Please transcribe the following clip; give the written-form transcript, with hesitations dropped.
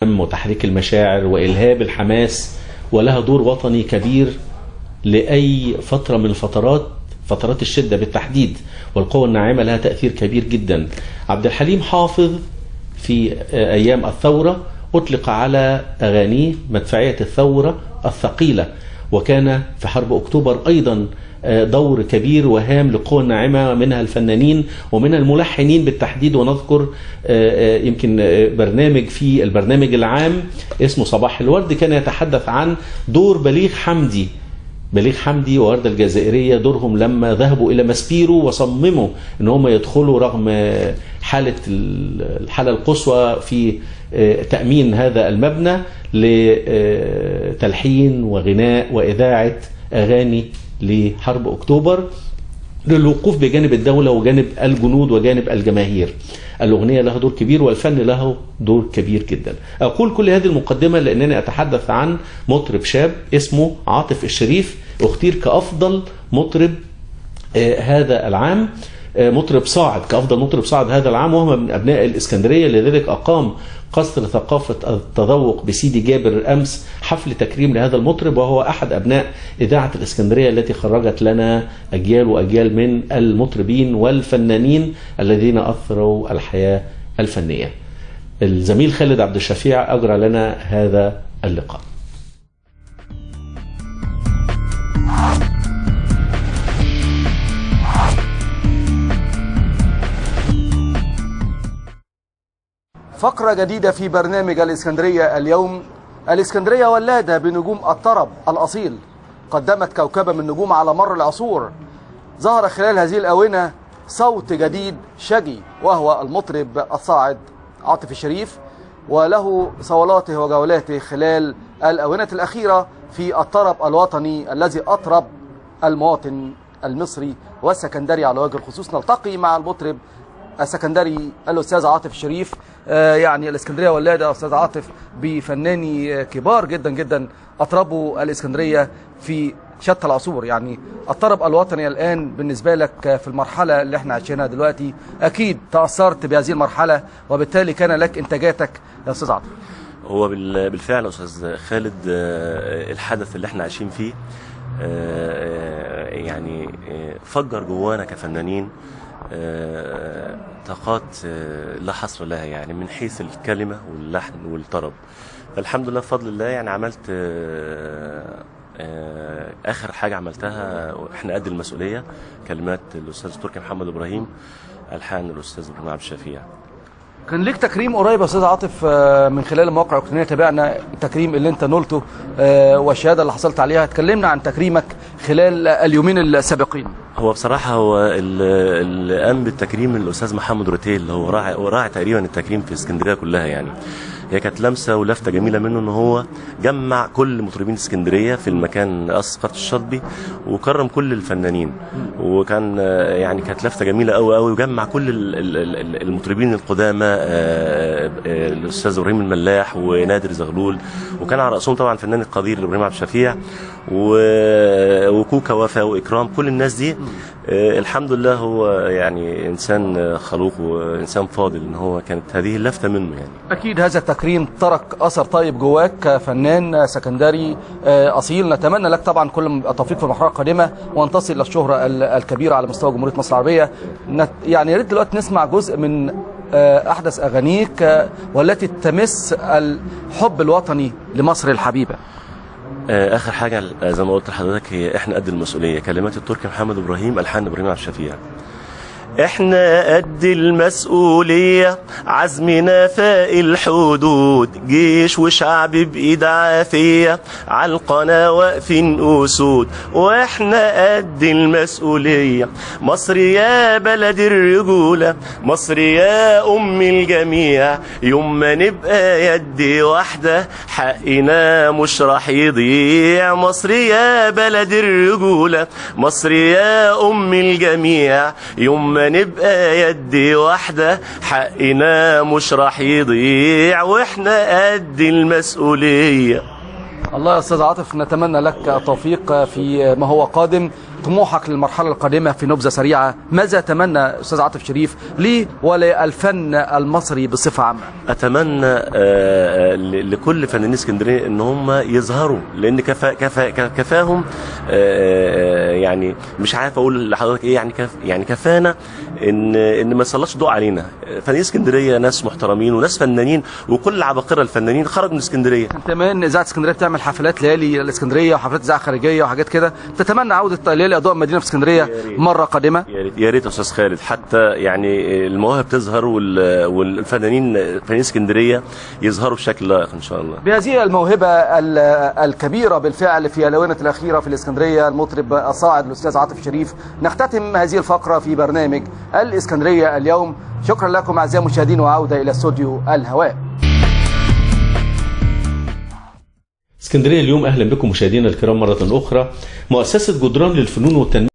وتحريك المشاعر وإلهاب الحماس، ولها دور وطني كبير لأي فترة من فترات الشدة بالتحديد، والقوة الناعمة لها تأثير كبير جدا. عبد الحليم حافظ في أيام الثورة أطلق على أغانيه مدفعية الثورة الثقيلة، وكان في حرب أكتوبر أيضا دور كبير وهام لقوة ناعمة، منها الفنانين ومنها الملحنين بالتحديد. ونذكر يمكن برنامج في البرنامج العام اسمه صباح الورد كان يتحدث عن دور بليغ حمدي ووردة الجزائرية، دورهم لما ذهبوا إلى ماسبيرو وصمموا أن هم يدخلوا رغم الحالة القصوى في تأمين هذا المبنى لتلحين وغناء وإذاعة أغاني لحرب أكتوبر، للوقوف بجانب الدولة وجانب الجنود وجانب الجماهير. الأغنية لها دور كبير والفن له دور كبير جدا. أقول كل هذه المقدمة لأنني أتحدث عن مطرب شاب اسمه عاطف الشريف، اختير كأفضل مطرب هذا العام، مطرب صاعد كأفضل مطرب صاعد هذا العام، وهو من أبناء الإسكندرية. لذلك أقام قصر ثقافة التذوق بسيدي جابر أمس حفل تكريم لهذا المطرب، وهو أحد أبناء إذاعة الإسكندرية التي خرجت لنا أجيال وأجيال من المطربين والفنانين الذين أثروا الحياة الفنية. الزميل خالد عبد الشفيع أجرى لنا هذا اللقاء. فقرة جديدة في برنامج الإسكندرية اليوم. الإسكندرية ولادة بنجوم الطرب الأصيل، قدمت كوكبة من نجوم على مر العصور. ظهر خلال هذه الآونة صوت جديد شجي، وهو المطرب الصاعد عاطف الشريف، وله صولاته وجولاته خلال الآونة الأخيرة في الطرب الوطني الذي أطرب المواطن المصري والسكندري على وجه الخصوص. نلتقي مع المطرب السكندري الأستاذ عاطف الشريف. يعني الإسكندرية ولادة أستاذ عاطف بفناني كبار جدا جدا أطربوا الإسكندرية في شتى العصور. يعني الطرب الوطني الآن بالنسبة لك في المرحلة اللي احنا عايشينها دلوقتي أكيد تأثرت بهذه المرحلة، وبالتالي كان لك إنتاجاتك يا أستاذ عاطف. هو بالفعل أستاذ خالد الحدث اللي احنا عايشين فيه يعني فجر جوانا كفنانين طاقات لا حصر لها، يعني من حيث الكلمة واللحن والطرب. فالحمد لله بفضل الله يعني عملت آخر حاجة عملتها احنا قد المسؤولية، كلمات الأستاذ تركي محمد إبراهيم، ألحان الأستاذ إبراهيم عبد الشفيع. كان ليك تكريم قريب يا أستاذ عاطف من خلال المواقع الإلكترونية، تابعنا التكريم اللي أنت نلته والشهادة اللي حصلت عليها. تكلمنا عن تكريمك خلال اليومين السابقين. هو بصراحة هو اللي قام بالتكريم الأستاذ محمد روتيل، اللي هو راعي تقريبا التكريم في اسكندرية كلها. يعني هي كانت لمسة ولفتة جميلة منه ان هو جمع كل مطربين اسكندرية في المكان قصر الشاطبي وكرم كل الفنانين، وكان يعني كانت لفتة جميلة قوي قوي، وجمع كل المطربين القدامى، الأستاذ إبراهيم الملاح ونادر زغلول، وكان على رأسهم طبعا فنان القدير إبراهيم عبد الشفيع وكوكا وفا وإكرام. كل الناس دي الحمد لله هو يعني إنسان خلوق وإنسان فاضل، إن هو كانت هذه اللفتة منه. يعني أكيد هذا التكريم ترك أثر طيب جواك كفنان سكندري أصيل. نتمنى لك طبعا كل التوفيق في المرحلة القادمة وأن تصل إلى الشهرة الكبيرة على مستوى جمهورية مصر العربية. يعني يا ريت دلوقتي نسمع جزء من أحدث أغانيك والتي تمس الحب الوطني لمصر الحبيبة. آخر حاجة زي ما قلت لحضرتك هي إحنا قد المسؤولية، كلمات التركي محمد إبراهيم، ألحان إبراهيم عبد الشفيع. احنا قد المسؤولية، عزمنا فاق الحدود، جيش وشعب بإيد عافية، عالقناة واقفين أسود. واحنا قد المسؤولية، مصر يا بلد الرجولة، مصر يا أم الجميع، يوم ما نبقى يد واحدة حقنا مش راح يضيع. مصر يا بلد الرجولة، مصر يا أم الجميع، يوم ما نبقى يد واحدة حقنا مش راح يضيع، واحنا قد المسؤولية. الله يا أستاذ عاطف، نتمنى لك التوفيق في ما هو قادم. طموحك للمرحلة القادمة في نبذة سريعة، ماذا أتمنى أستاذ عاطف شريف لي وللفن المصري بصفة عامة؟ أتمنى لكل فنانين اسكندرية إن هم يظهروا، لأن كفاهم يعني مش عارف أقول لحضرتك إيه، يعني كفانا إن ما يسلطش ضوء علينا. فنانين اسكندرية ناس محترمين وناس فنانين، وكل عباقرة الفنانين خرج من اسكندرية. كمان إذاعة اسكندرية بتعمل حفلات ليالي الاسكندرية وحفلات إذاعة خارجية وحاجات كده، تتمنى عودة ليالي أضواء مدينة في اسكندرية مرة قادمة؟ يا ريت أستاذ خالد، حتى يعني المواهب تظهر والفنانين اسكندرية يظهروا بشكل لائق إن شاء الله. بهذه الموهبة الكبيرة بالفعل في الآونة الأخيرة في الاسكندرية، المطرب الصاعد الأستاذ عاطف شريف، نختتم هذه الفقرة في برنامج الاسكندرية اليوم. شكرا لكم أعزائي المشاهدين، وعودة إلى استوديو الهواء. اسكندرية اليوم، أهلا بكم مشاهدينا الكرام مرة أخرى. مؤسسة جدران للفنون والتنمية